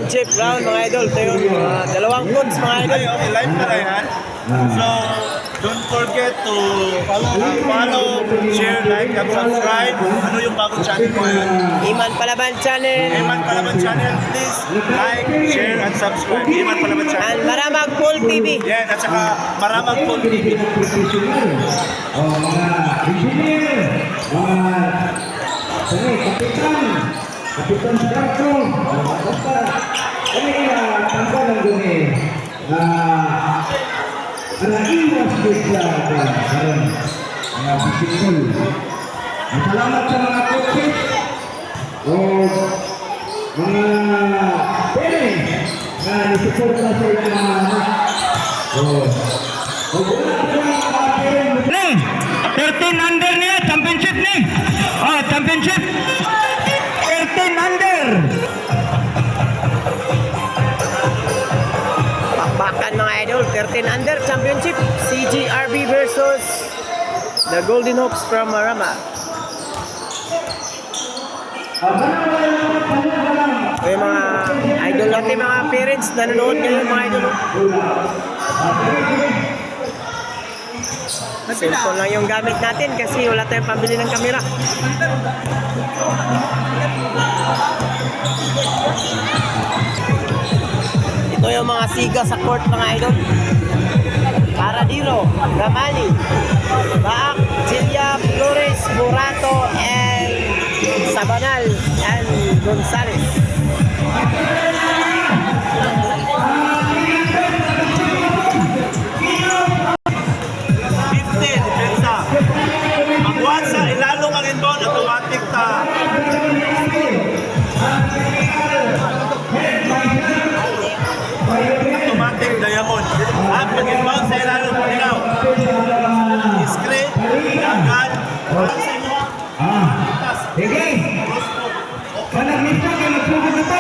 Championship round mga idol. Ito yung dalawang coach mga idol. Okay, live na yan. So, don't forget to follow, share, like, and subscribe. Ano yung bagong channel mo yan? Iman Palaban Channel. Iman Palaban Channel, please like, share, and subscribe. Iman Palaban Channel. And Maramag Paul TV. Yan, at saka Maramag Paul TV. Mga engineer, Kapitan Skarto, basta kami tanpa ng dumi iwas bigla karon bisikul. Salamat sa mga coaches o mga parents na nisupport na sa ilang mga anak. Nih, 13 under nih championship nih. Oh, championship 13 under. Bakbakan mga idol. 13 under championship. CGRB versus the Golden Hawks from Maramag. Ito yung mga idol natin, mga parents nanonood ngayon mga idol. Cellphone lang yung gamit natin kasi wala tayong pambili ng kamera. Ito yung mga siga sa court mga idol. Paradiro, Gamali, Baak, Cilia, Flores, Burato, and Sabanal, and Gonzales. Magwansa, ilalo kang inbound, automatic ta. Automatic diamond. At pag-inbound sa ilalo mo ikaw. Iskre, agad. Sa inyo. Sige. Panagmita ka nagpugod na pa.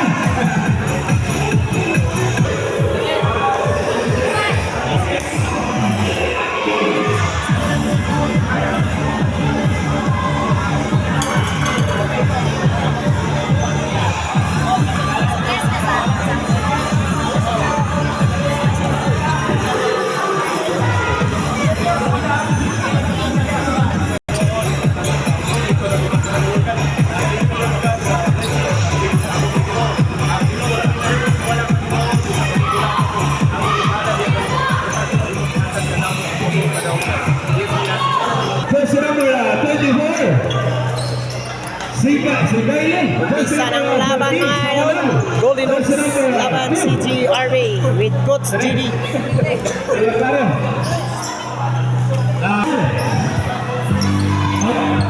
Isa ng laban mga idol. Golden Hawks laban CGRB with Coach GD.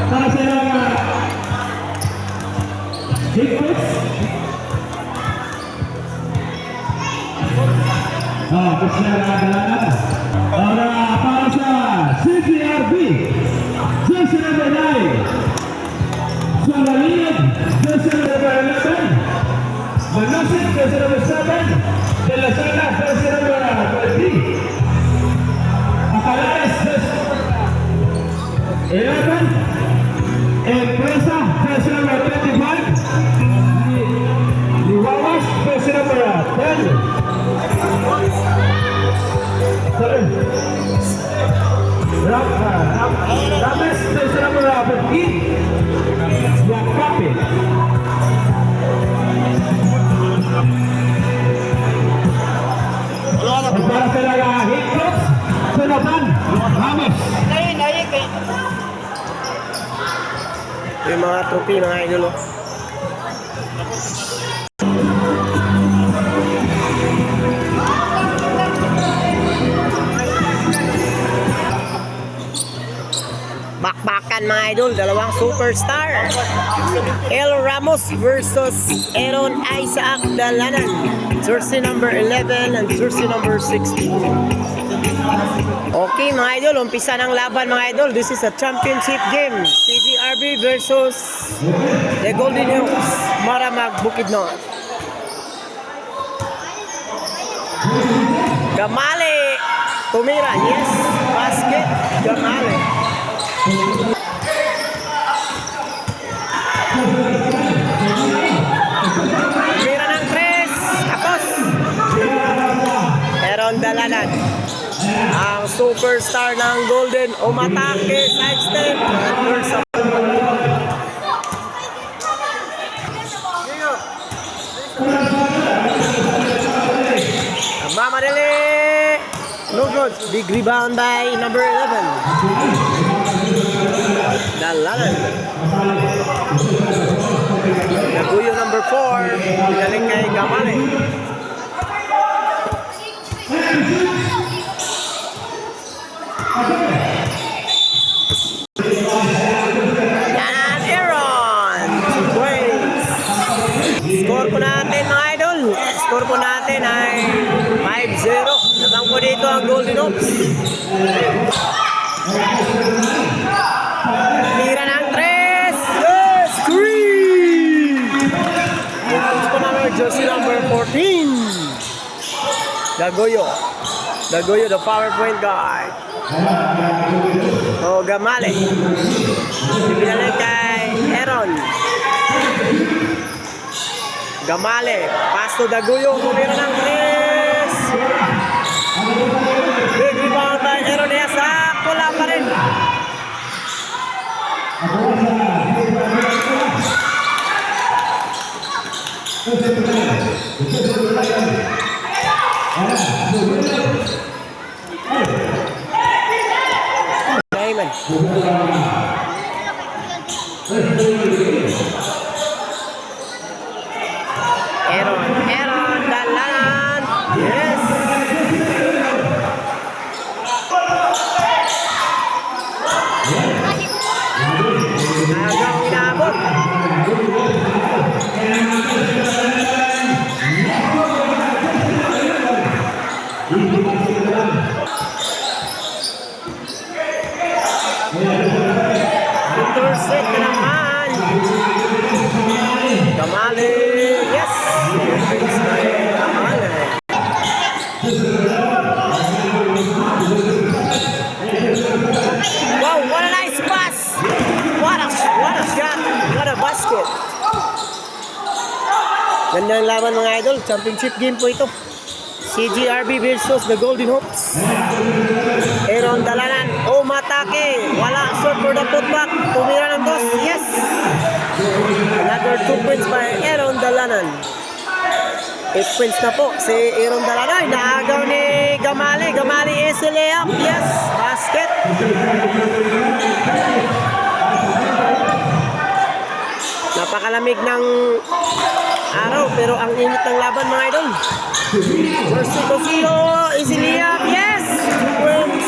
Para sa mga higpits. Gusto na nagalaman. Para sa CGRB, Jason Abenay, Suangaliyad, Jason Abenay, Manasik, Jason Abenay, De La Sala, Jason Abenay, Acalaes, Jason Abenay, Empresa, Jason Abenay, Liwawas, Jason Abenay, Rames, Jason Abenay, Yakape. Para sa mga hit-crops, Sanapan, Ramos. Yung mga trophy mga idol. Bakbakan mga idol, dalawang superstar. El Ramos versus Aaron Isaac Dalanan. Jersey number 11 and jersey number 16. Okay mga idol, umpisa ng laban mga idol. This is a championship game. CGRB versus the Golden Hills, Maramag, Bukidnon. Gamale tumira, yes, basket, Gamale. Tumira ng 3, tapos. Aaron Dalanan, ang superstar ng Golden, umatake, side step, Mamadali, no good. Big rebound by number 11. Dalanan. Naguyo number 4. Galing kay Gamale. And Aaron. Score po natin mga idol. Score po natin ay 5-0. Nabang po dito ang Golden Oaks. Tira ng 3. Yes! Screen! Ito po namin jersey number 14. Dagoyo. Dagoyo, the power point guard. O Gamale. Ibinalik kay Aaron. Gamale. Pass to Dagoyo. Tumira ng 3. Big rebound by Aaron Isaac. Wala pa rin. Diamond. Aaron Dalanan. Yes. Hanggang inabot. Intercept na naman. Gamale. Yes. Gamale. Wow, what a nice pass. What a shot. What a basket. Gandang laban mga idol. Championship game po ito. CGRB versus the Golden Hawks. Aaron Dalanan. Umatake. Wala. Short for the putback. Tumira ng 2. Yes. Another 2 points by Aaron Dalanan. 8 points na po si Aaron Dalanan. Naagaw ni Gamale. Gamale is a layup. Yes. Basket. Napakalamig ng araw pero ang init ng laban mga idol. Jersey Cosio is a layup. Yes. 2 points.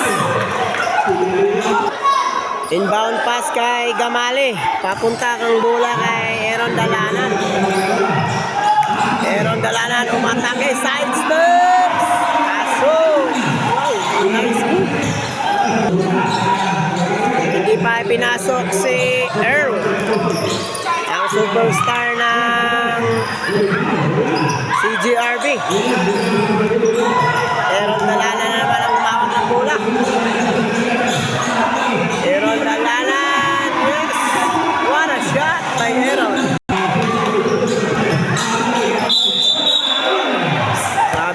Inbound pass kay Gamale. Papunta kang bola kay Aaron Dalanan. Aaron Dalanan umatake, side steps. Kaso, wow, nice move. Hindi pa pinasok si Earl, ang superstar ng CGRB. Aaron Dalanan naman ang umawak ng bola. Aaron Dalanan, yes. What a shot by Aaron.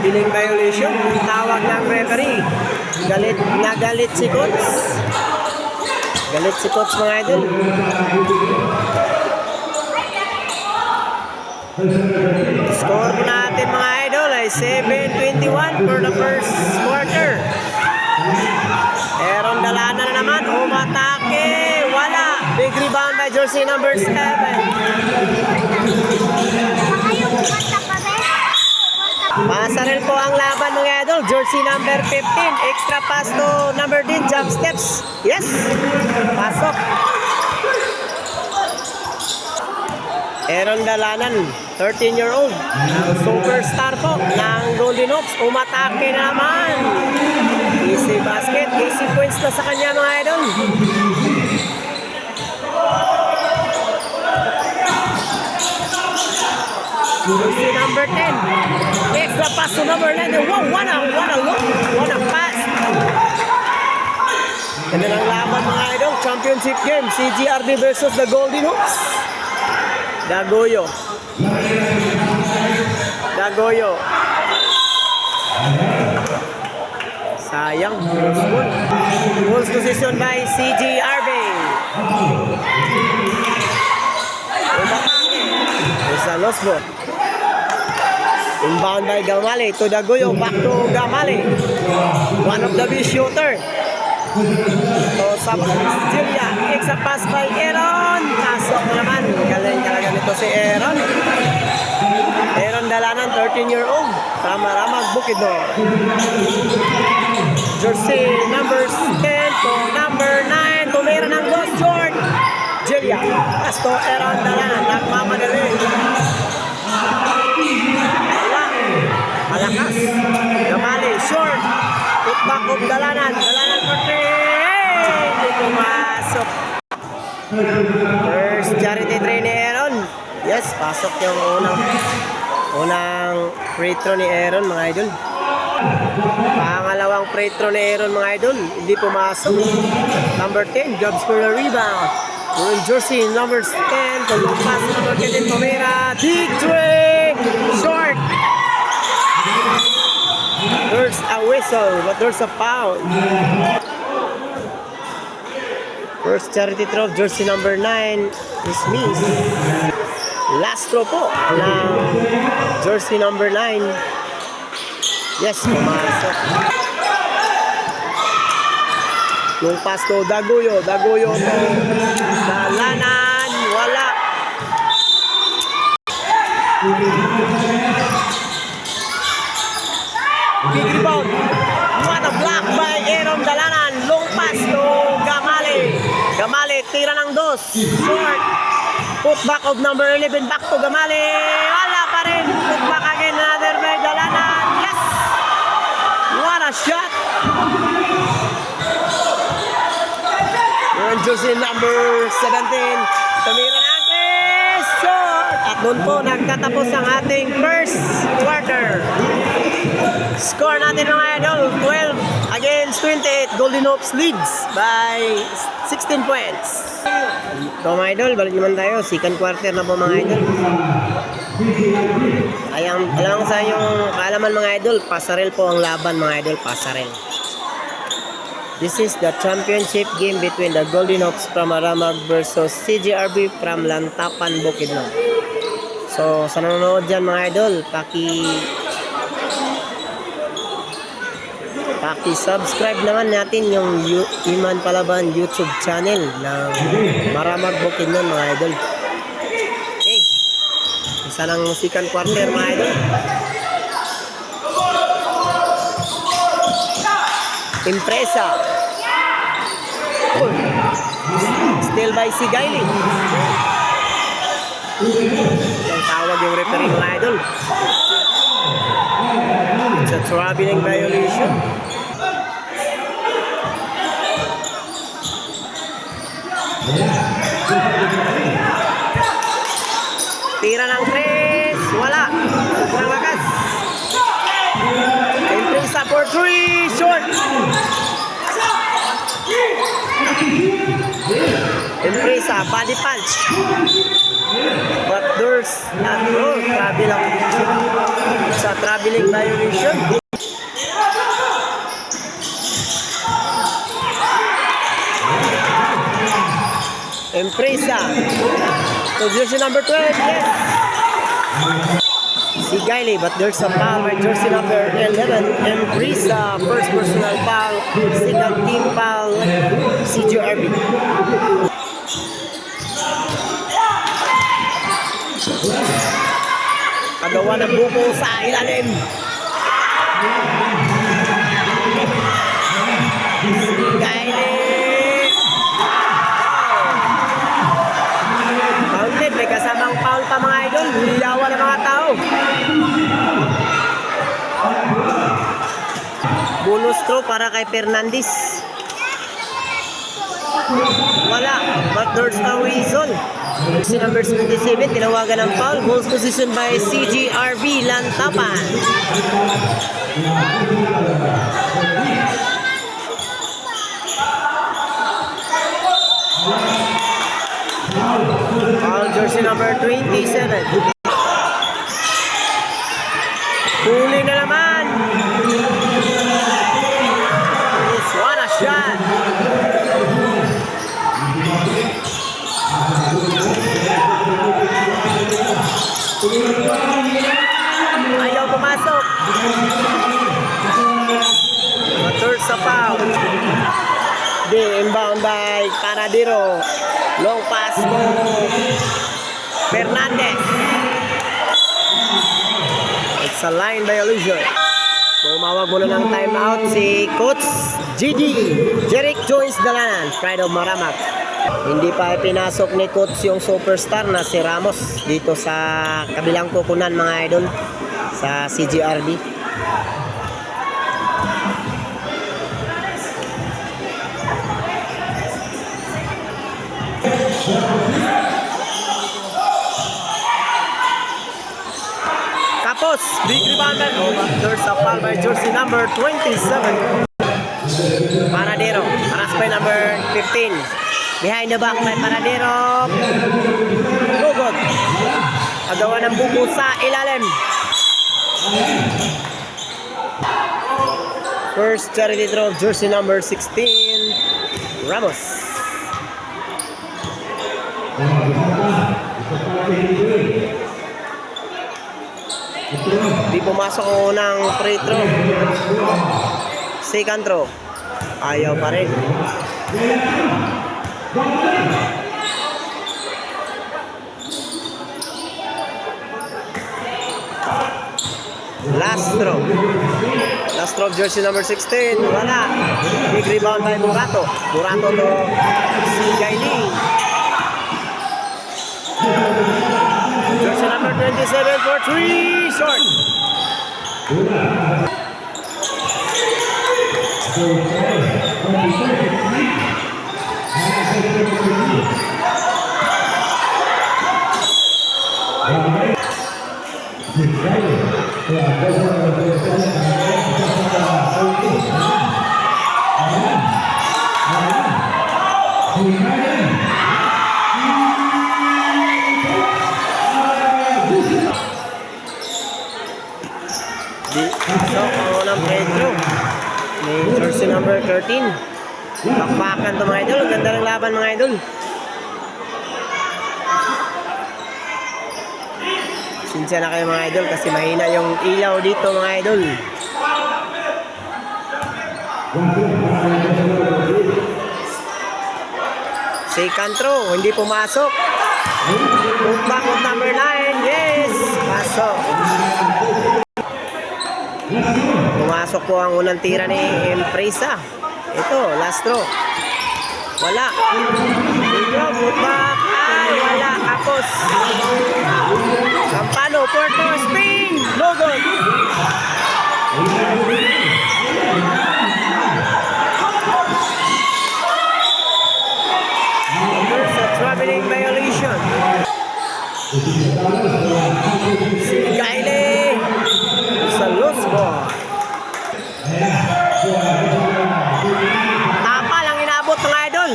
Biling violation, tawag ng referee. Nagalit si coach. Galit si coach mga idol. Score po natin mga idol ay 7-21 for the first quarter. Aaron Dalanan na naman, umatake, wala. Big rebound by jersey number 7. Pasarel po ang laban mga idol. jersey number 15. Extra pass to number 10. Jump steps. Yes. Pasok. Aaron Dalanan, 13-year-old. Ang superstar po ng Golden Hawks. Umatake na naman. Easy basket. Easy points na sa kanya mga idol. Jersey number 10. Extra pass to number 9. Wow, what a look. What a pass. Ganda ng laban mga idol. Championship game. CGRB versus the Golden Hawks. Dagoyo. Sayang. Goals position by CGRB. It's a lost ball. Inbound by Gamale to Dagoyo. Back to Gamale. One of the best shooter. So, sa Julia, extra pass by Aaron. Pasok naman. Galing talaga nito si Aaron. Aaron Dalanan, 13-year-old. Ramag Bukidnon. Jersey number 10 to number 9. Tumira ng Ghost Short. Julia. Pass to Aaron Dalanan. Nagmamadali. Wala. Malakas. Gamali. Short. Putback of Dalanan. Dalanan for 3. Hindi pumasok. First charity try ni Aaron. Yes, pasok yung unang free throw ni Aaron mga idol. Pangalawang free throw ni Aaron mga idol. Hindi pumasok. Number 10, jobs for the rebound. Yung jersey number 10. Tulong pass number 10. Tumira. Big three. Short. There's a whistle, but there's a foul. First charity throw, jersey number 9 is missed. Last throw po ng jersey number 9. Yes, pumasok. Yung pass to Dagoyo to Dalanan, wala. Big rebound. What a block by Aaron Dalanan. Long pass to Gamale, tira ng 2. Short. Putback of number 11 back to Gamale. Wala pa rin. Putback again, another by Dalanan. Yes! What a shot! Yung jersey number 17. Tumira ng 3. Short! At doon po nagtatapos ang ating first quarter. Score natin mga idol, 12 against 28. Golden Hawks leads by 16 points. So mga idol, balik naman tayo. Second quarter na po mga idol. Alam sa yung kaalaman mga idol, pasarel po ang laban mga idol, pasarel. This is the championship game between the Golden Hawks from Maramag versus CGRB from Lantapan, Bukidnon. So sa nanonood dyan mga idol, paki-subscribe naman natin yung Iman Palaban YouTube channel ng Maramag Bukidnon mga idol. Okay. Isa ng second quarter mga idol. Impresa. Still by Sigaili. Ang tawag yung referee mga idol. It's a traveling violation. Tira ng 3. Wala. Sobrang lakas. Impresa for 3. Short. Impresa. Body punch. But there's it's a traveling violation. Impresa. So jersey number 12, yes. Sigaili, but there's a foul by jersey number 11. Impresa, first personal foul, second team foul, CGRB. Agawa ng buko sa ilalim. Gaile. Counted, may kasamang foul pa mga idol. Liyawan ng mga tao. Bonus throw para kay Fernandez. Wala. But there's no reason. Si number 77, tinawagan ng foul. Goals position by CGRB Lantapan. Foul jersey number 27. Huli na naman. This one a shot. Ayaw pumasok. Matur sa foul. Di, inbound by Paradero. Long pass mo. Fernandez. It's a line violation. Tumawag muna ng timeout si Coach GD. Jeric Joyce Dalanan, Pride of Maramak. Hindi pa pinasok ni Coach yung superstar na si Ramos dito sa kabilang kukunan mga idol sa CGRB. Tapos, big rebound by there's a foul by jersey number 27. Paradero, paras by number 15. Behind the back by Paradero. Lugod. Agawa ng buko sa ilalim. First charity throw of jersey number 16, Ramos. Di pumasok ang unang free throw. Second throw. Ayaw pa rin. Last throw. Last throw of jersey number 16. Wala. Big rebound by Burato. Burato to si Gailing. Jersey number 27 for 3. Short. So, ang unang free throw ni jersey number 13. Pakpakan to mga idol. Ganda ng laban mga idol. Sinsya na kayo mga idol kasi mahina yung ilaw dito mga idol. Second throw, hindi pumasok. Putback of number 9. Yes! Pasok. Pumasok po ang unang tira ni Empresa. Ito, last throw. Wala. Dito, putback. Ay, wala. Tapos. Sampalo, Porto, spin. No good. There's a traveling violation. Si Gaile sa loose ball. Tapa lang inabot ng idol.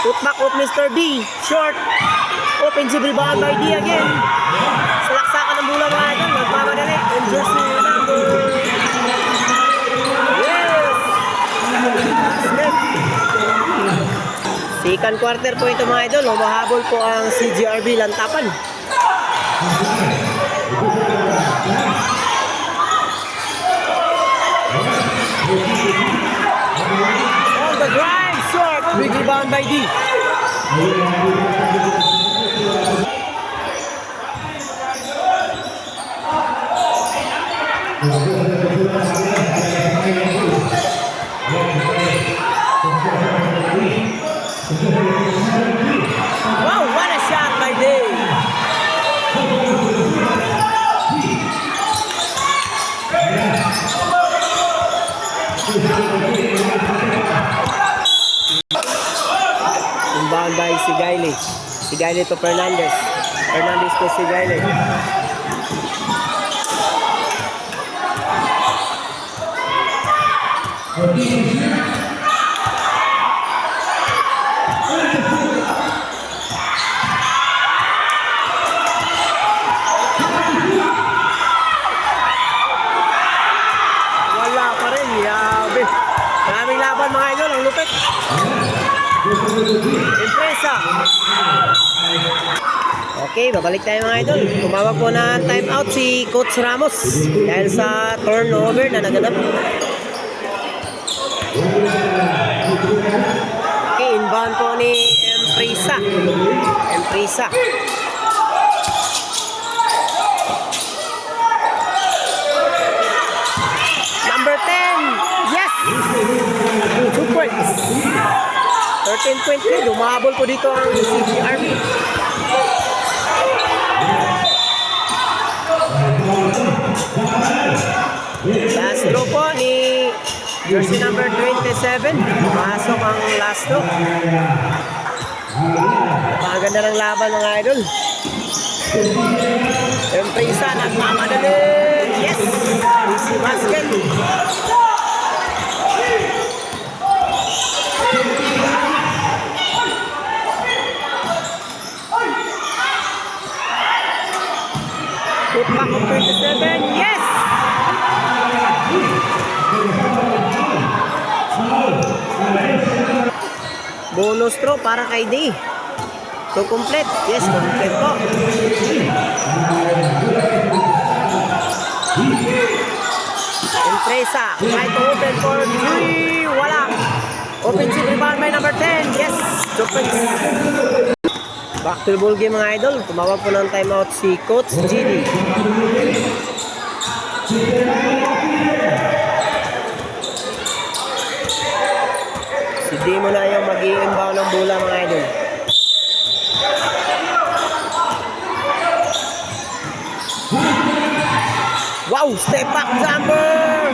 Putback of Mr. B. Short. Offensive rebound by D again. Salaksakan ng bola mga idol. Nagmamadali. And jersey number. Yes! Basket. Second quarter po ito mga idol. Humahabol po ang CGRB Lantapan. On the drive, short. Big rebound by D. Wow, what a shot by Dave. Inbound by Sigayle. Sigayle to Fernandez. Fernandez to Sigayle. Wala pa rin. Yabe. Maraming laban mga idol. Ang lupit. Impresa. Okay, babalik tayo mga idol. Tumawag po na time out si Coach Ramos dahil sa turnover na naganap. Okay, inbound po ni Impresa. Impresa. Number 10. Yes! 2 points. 13-20. Lumabol po dito ang CGRB. Last throw po ni jersey number 27. Pumasok ang last throw. Napakaganda ng laban mga idol. Impresa nagmamadali. Yes! Easy basket. Put back of 27. Yes! Bonus throw para kay D. So complete. Yes, complete po. Impresa. Try to open for 3. Wala. Offensive rebound by number 10. Yes. Offense. Back to the ball game mga idol. Tumawag po ng timeout si Coach GD. Si D mo na yung mag-i-inbound ng bola mga idol. Wow! Step back jumper!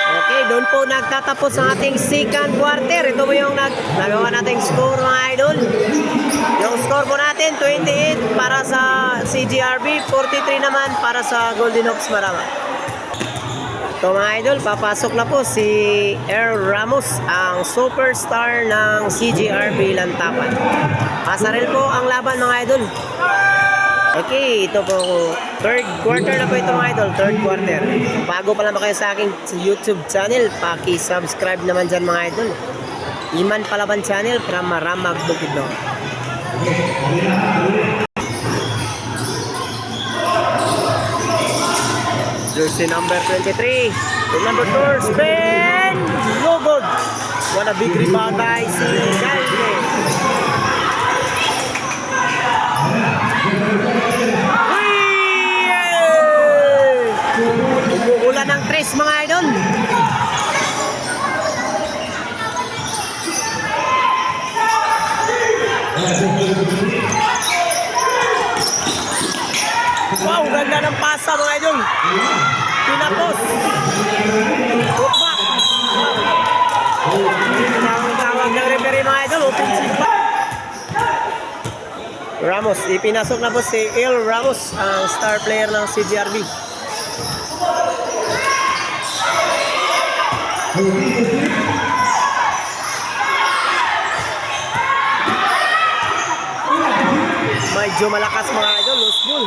Okay, doon po nagtatapos ang ating second quarter. Ito po yung nagawa nating score mga idol. Yung score po natin, 28 para sa CGRB, 43 naman para sa Golden Hawks Marama. Ito mga idol, papasok na po si Earl Ramos, ang superstar ng CGRB Lantapan. Pasarel po ang laban mga idol. Okay, ito po, third quarter na po ito mga idol, third quarter. Bago pa lang ba kayo sa aking YouTube channel, paki-subscribe naman dyan mga idol. Iman Palaban Channel from Maramag Bukidnon. Jersey number 23, the number 4, spin, no good. What a big rebound by Sigayle. Umuulan ng tres mga idol. Wow, ganda ng pasa mga idol. Pinapos. Putback. Tawag ng referee mga idol. Offensive back. Ramos, ipinasok na po si El Ramos, ang star player ng CGRB. Medyo malakas mga idol, lost ball.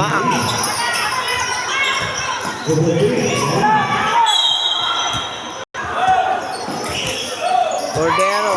Baak. Cordero.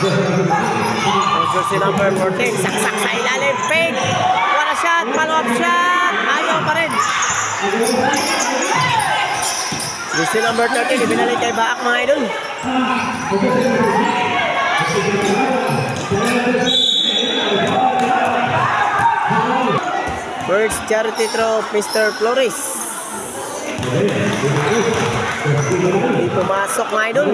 Jersey number 14. Saksak sa ilalim. Fake. What a shot. Follow-up shot. Ayaw pa rin. Jersey number 13. Ibinalik kay Baak mga idol. First charity throw, Mr. Flores. Hindi pumasok mga idol.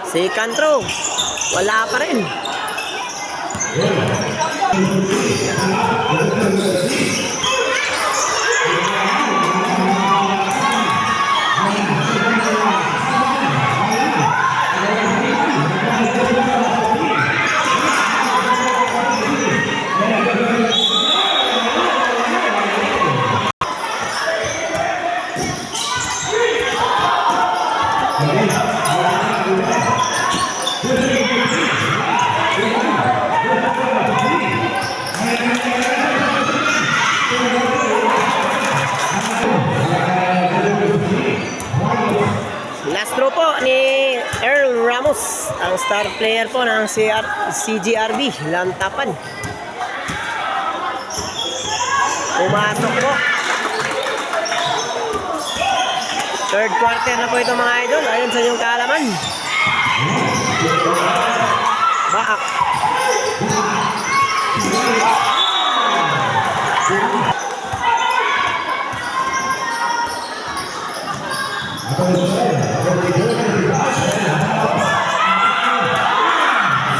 Second throw. Wala pa rin. Last throw po ni Earl Ramos, ang star player po ng CGRB, Lantapan. Pumasok po. Third quarter na po ito mga idol, ayon sa inyong kaalaman. Baak.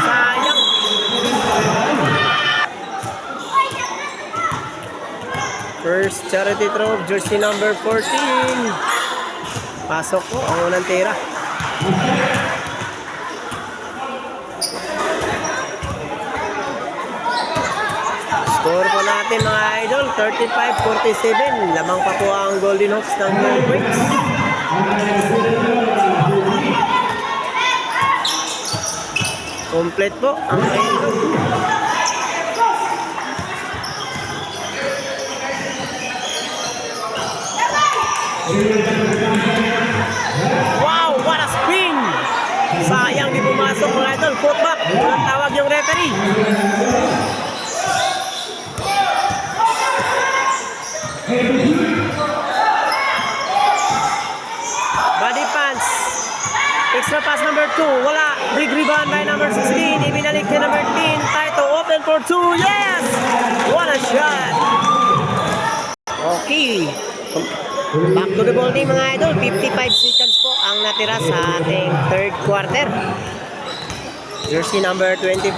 Sayang. First charity throw, jersey number 14. Pasok po ang unang tira. Score po natin mga idol, 35-47. Lamang pa po ang Golden Hawks ng Gold Quakes. Complete po ang idol. Wow, what a spin! Sayang di pumasok mga idol. Footback. Walang tawag yung referee. Body pants. Extra pass number 2. Wala. Big rebound by number 16. Ibinalik kay number 10. Taito open for 2. Yes! What a shot! Okay. Back to the ball team mga idol. 55 seconds po ang natira sa ating third quarter. Jersey number 24.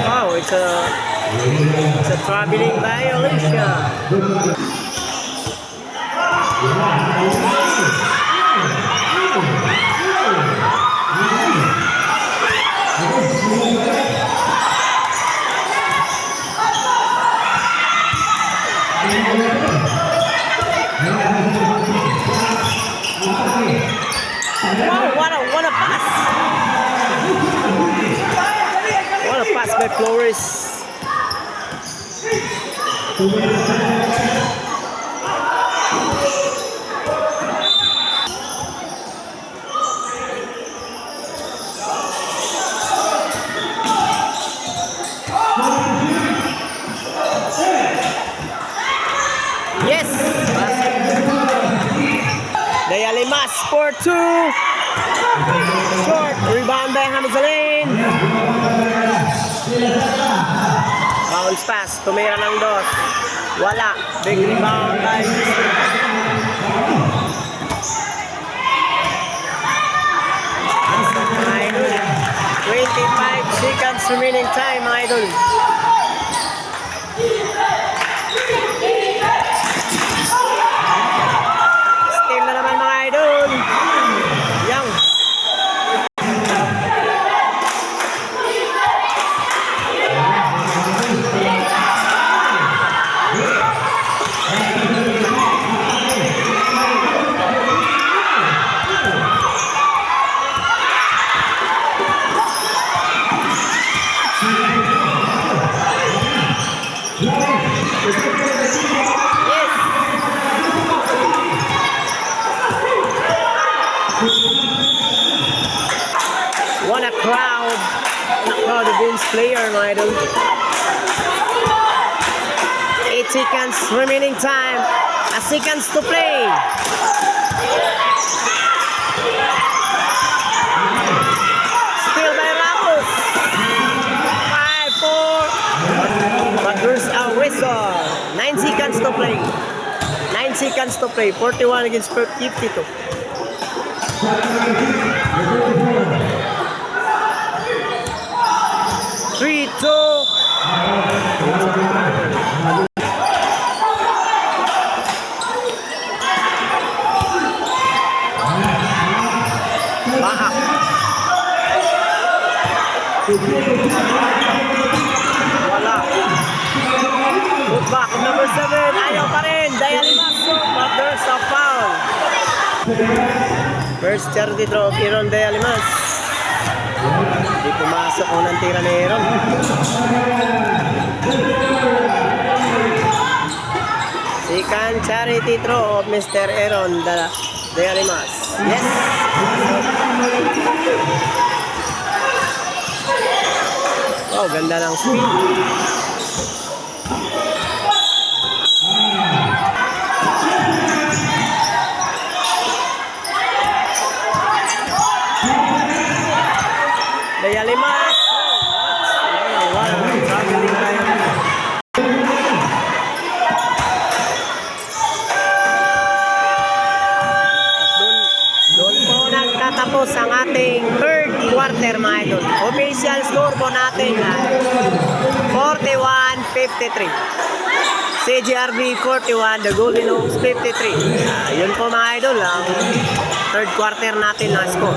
Wow, it's a traveling violation. Wow, what a pass! What a pass by Flores. Yes! Dayalimas for 2. Short. Rebound by Hamzalin. Bounce pass. Tumira ng 2. Wala. Big rebound by 25 seconds remaining time, mga idol. Steal na naman mga idol. Young. Yes. What a crowd. What a crowd of Vince player, mga idol. 8 seconds remaining time. A seconds to play. Still by Ramos. 5-4. But there's a whistle. 9 seconds to play. 9 seconds to play. 41 against 52. Three, two. Baha. Wala. Put back number 7. Ayaw pa rin. Dayalimaso. But there's a foul. First charity throw of Aaron Dayalimas. Hindi pumasok unang tira ni Aaron. Second charity throw of Mr. Aaron Dayalimas. Yes! Oh, ganda ng speed. Dayalimas. Traveling time. Doon po nagtatapos ang ating third quarter, mga idol. Official score po natin ay 41-53. CGRB 41, the Golden Hawks 53. Yun po, mga idol, ang third quarter natin na score.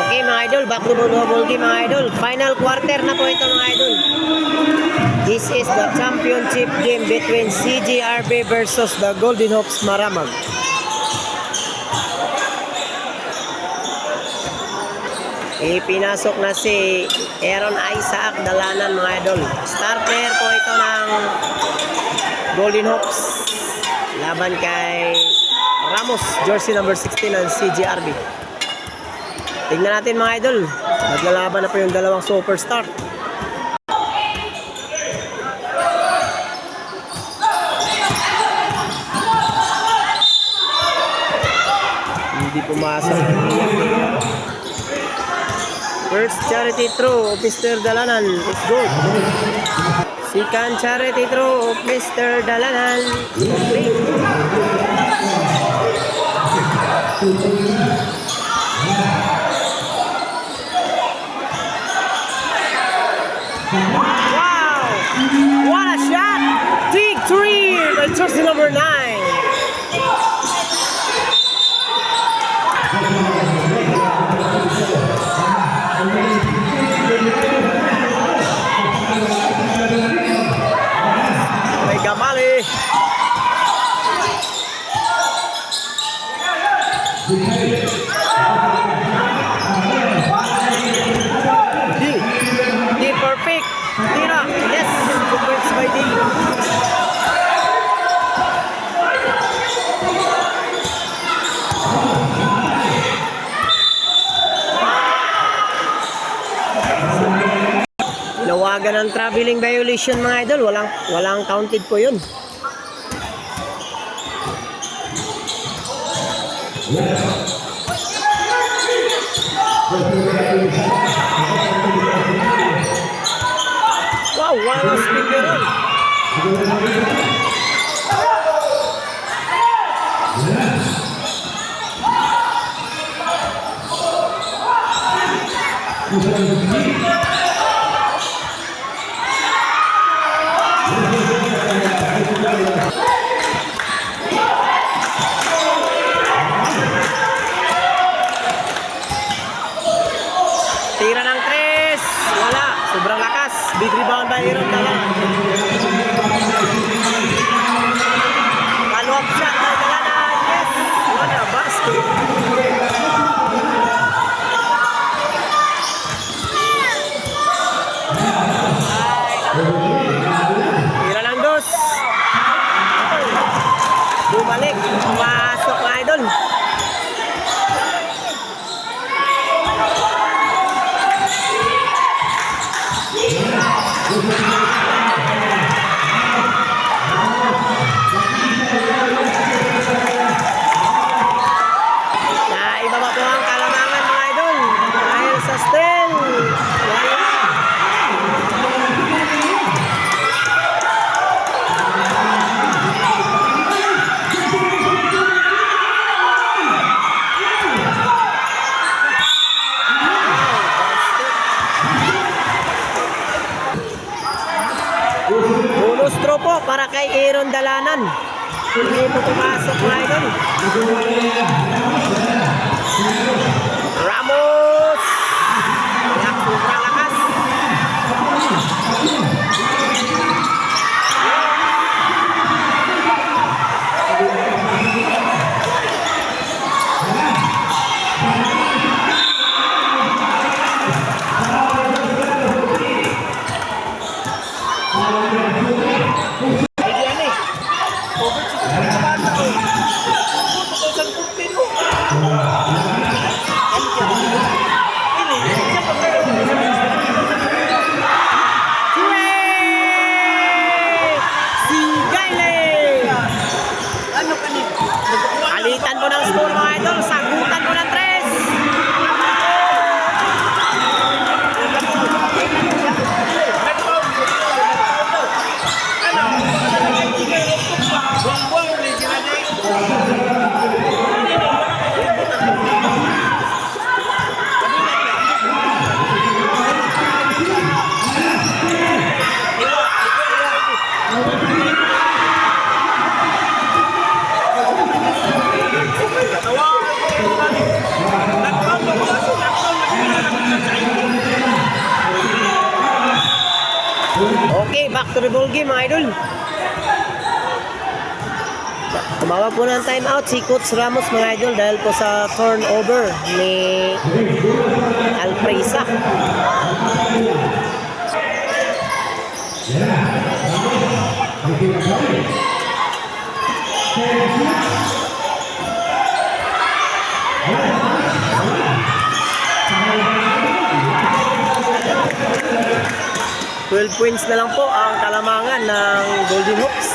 Okay, mga idol, back to double game, mga idol. Final quarter na po ito, mga idol. This is the championship game between CGRB versus the Golden Hawks Maramag. Ipinasok na si Aaron Isaac Dalanan, mga idol. Star player po ito ng Golden Hawks. Laban kay Ramos, jersey number 16 ng CGRB. Tignan natin, mga idol. Naglalaban na po yung dalawang superstar. Hindi pumasok. First charity throw of Mr. Dalanan. It's good. Second charity throw of Mr. Dalanan. Complete. Wow! What a shot! Big three by jersey number 9. May Gamali. D perfect. Tira. Yes. Good points by D. Lawagan ng traveling violation, mga idol. Walang counted po yun. Wow, wala speaker ron. Tira ng 3. Wala. Sobrang lakas. Big rebound by Aaron Dalanan. Follow-up shot by Dalanan. Yes. What a basket. Throw po para kay Aaron Dalanan. Hindi po pumasok mga idol. Ramos! Kaya sobrang lakas. Alitan mo ng score mga idol, sagutan mo ng 3. Okay, back to the ball game mga idol. Tumawag po ng timeout si Coach Ramos mga idol dahil po sa turnover ni Alpresa. $12 points na lang po ang kalamangan ng Golden Hoops.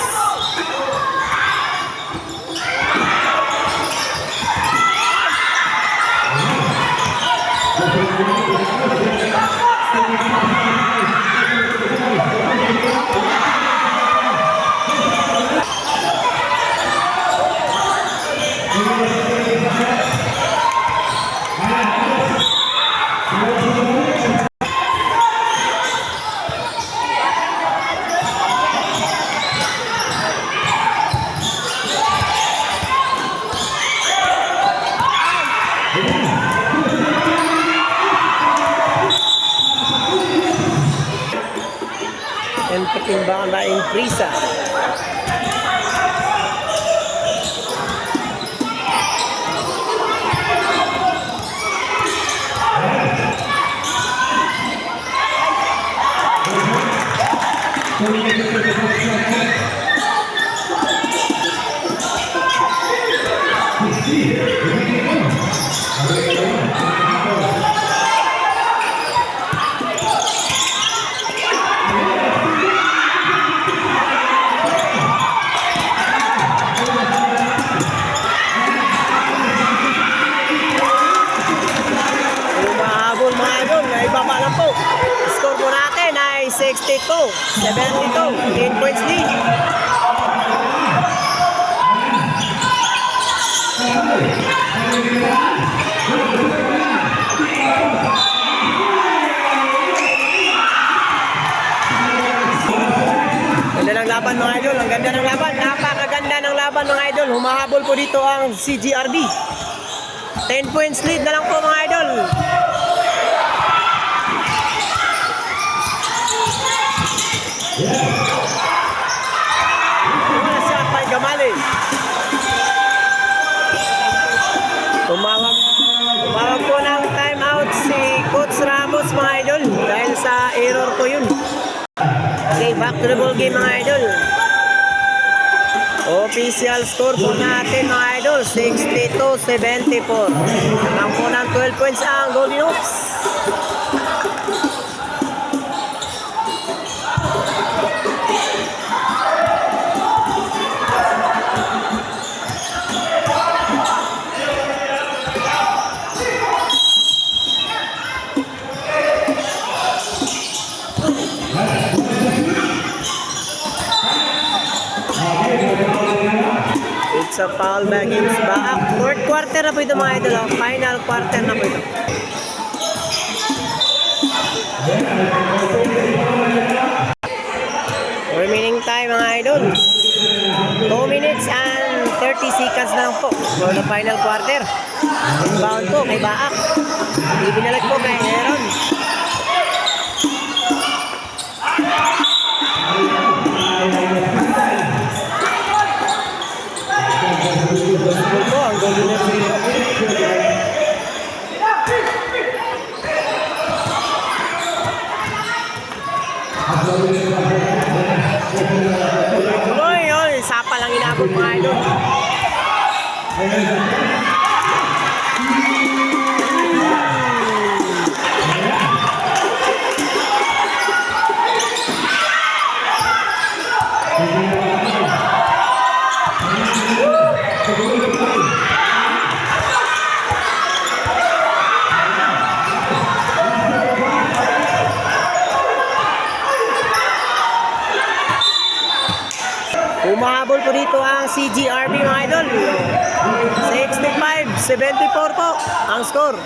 And patimbangan na yung prisa. Ibaba lang po. Score po natin ay 62-72. 10 points lead. Ganda ng laban mga idol. Ang ganda ng laban. Napakaganda ng laban mga idol. Humahabol po dito ang CGRB. 10 points lead na lang po mga idol. Wala siya kay Gamali. Tumawag po ng timeout si Coach Ramos mga idol dahil sa error ko yun. Okay, back to the ball game mga idol. Official score po natin mga idol 62-74. Lang po ng 12 points ang Golden Hoops. It's a foul against Baak. Fourth quarter na po ito mga idol. Final quarter na po ito. Remaining tayo mga idol. 2 minutes and 30 seconds na lang po for the final quarter. Inbound po kay Baak. Ibinalag po kay Aaron. Goal po ang Golden Hopes. Tuloy, yun. Sapa lang inabot mga idol. Umahabol po dito ang CGRB mga idol. 65-74 po ang score.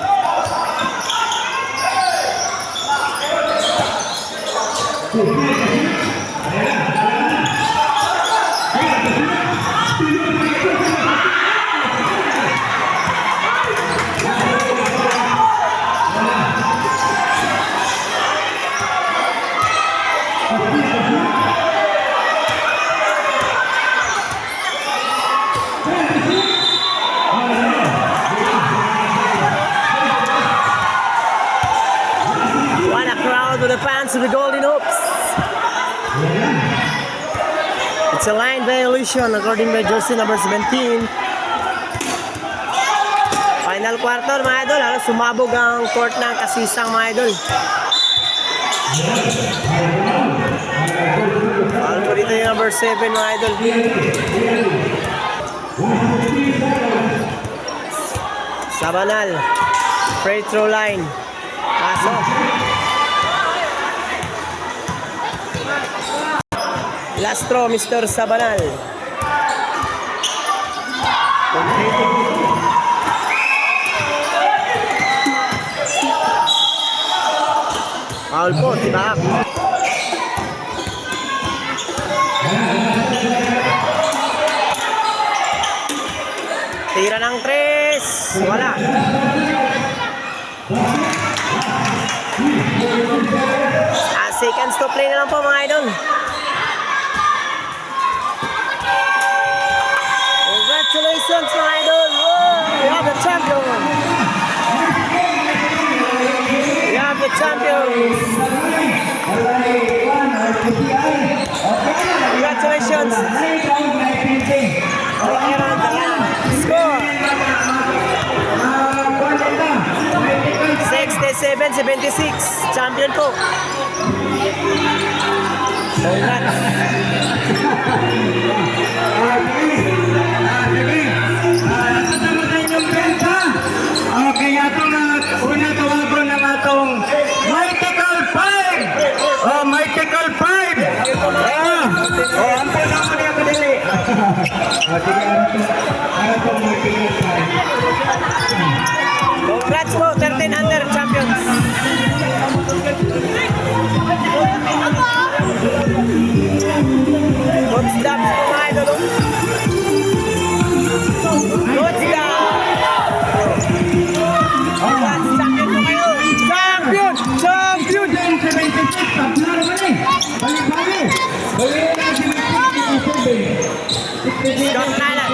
What a crowd with the fans of the Golden Hopes. It's a line violation according by jersey number 17. Final quarter mga idol. Halos sumabog ang court ng Kasisang mga idol. Paano po dito yung number 7 mga idol. Sabanal. Free throw line. Paso. Last throw, Mr. Sabanal. Foul po, si Baak. Tira ng 3. Wala. Seconds to play na lang po mga idol. Congratulations mga idol. We have the champion. We have the champions. Congratulations. Score 67-76. Champion po. Congrats. Okay, atong unang tawagon ng atong Mythical 5! Oh, Mythical 5! Oh, ang pinaka niya ko dili. Sige, ano po Mythical 5? Congrats po, 13 under champions. Coach Dabs po mga idol. Coach Dabs. Congrats, champion po kayo. Champion! Champion! Scott Nalan.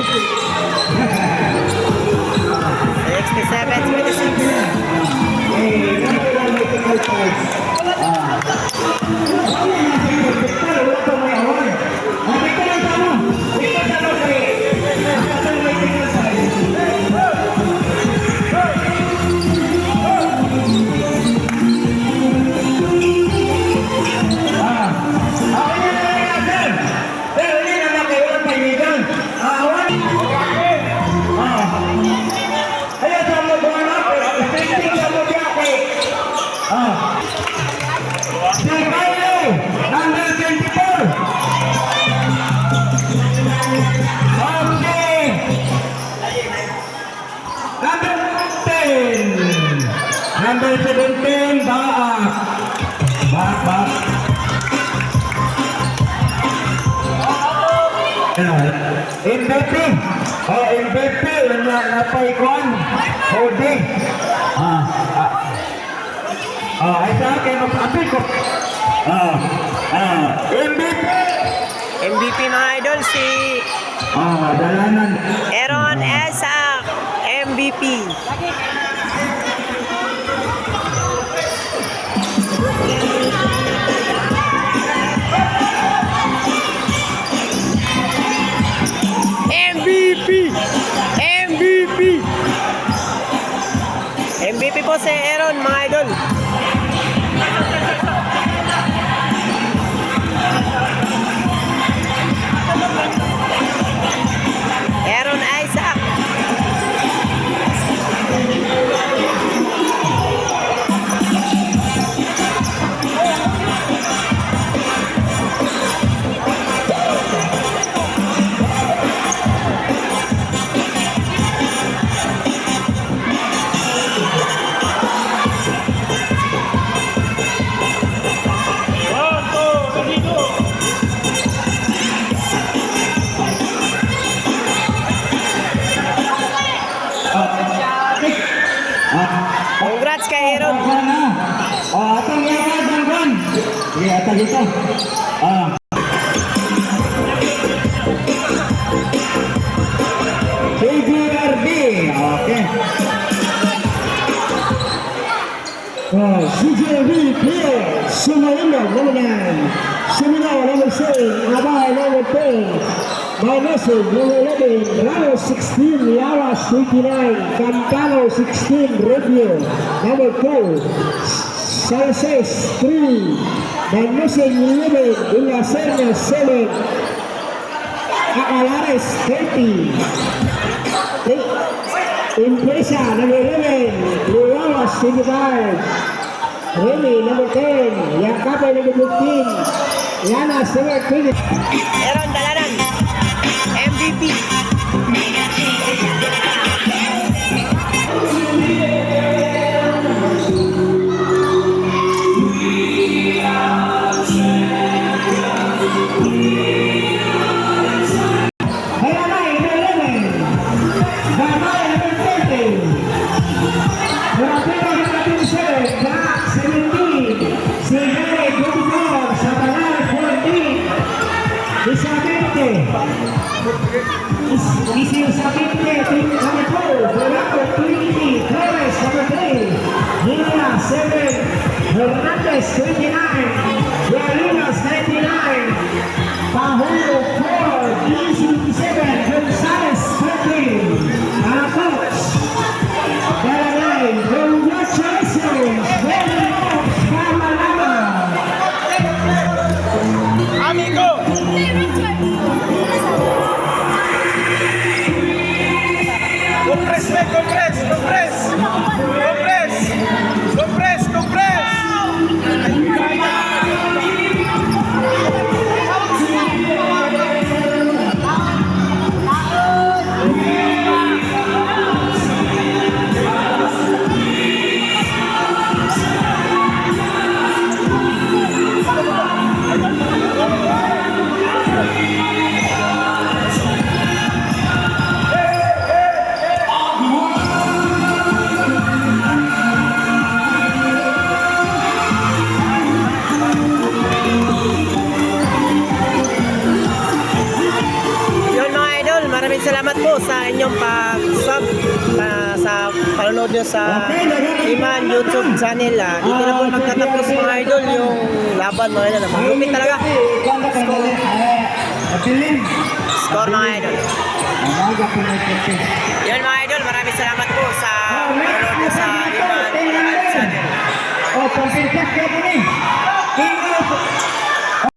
17, Baak. Baak. MVP. Oh, MVP. Napaikuan. Holding. Ay sa akin, mag-apil ko. MVP. MVP mga idol, si Dalanan. Aaron Isaac. MVP. MVP! MVP! MVP po si Aaron, mga idol. Aaron Isaac. Congrats kay Aaron. Atang yaman, Bangban. Sige, atang dito. KGRB. Okay. CJV player, Sumaima, number 9. Sumina, number 7. Abay, number 10. Maynese, number 11. Ramos, 16. Yawas, 29. Campano, 16. Review, number 2. Salces, 3. Maynese, 11. Villa Serna, 7. Acalares, 30. Impresa, number 11. Luawas, 25. Remy, number 10. Yakapay, number 15. Yana, number 20. Aaron Dalanan. MVP. Hayanay, number 11. Damay, number 20. Rapida, number 27. Jack, 17. Sigay, 24. Sabanay, 14. Isabete. Isabete, number 2. Bolaco, 20. Flores, number 3. Nina, 7. Hernandez, 29. Guarinas, 99. Pajulo, 4. Easy, 7. Gonzales, 13. Alacox, Dalanay. Congratulations. Very much. Kamalama. Amigo! Compress, man, compress, compress! Compress! Compress, compress! Yun mga idol, maraming salamat po sa inyong pag-sub sa panonood nyo sa Iman YouTube channel. Dito na po magtatapos mga idol yung laban mga idol. Magupit talaga. Score mga idol. Yun mga idol, maraming salamat po sa panonood nyo sa Iman YouTube channel. Oh, pag-perfect ka po ni. King of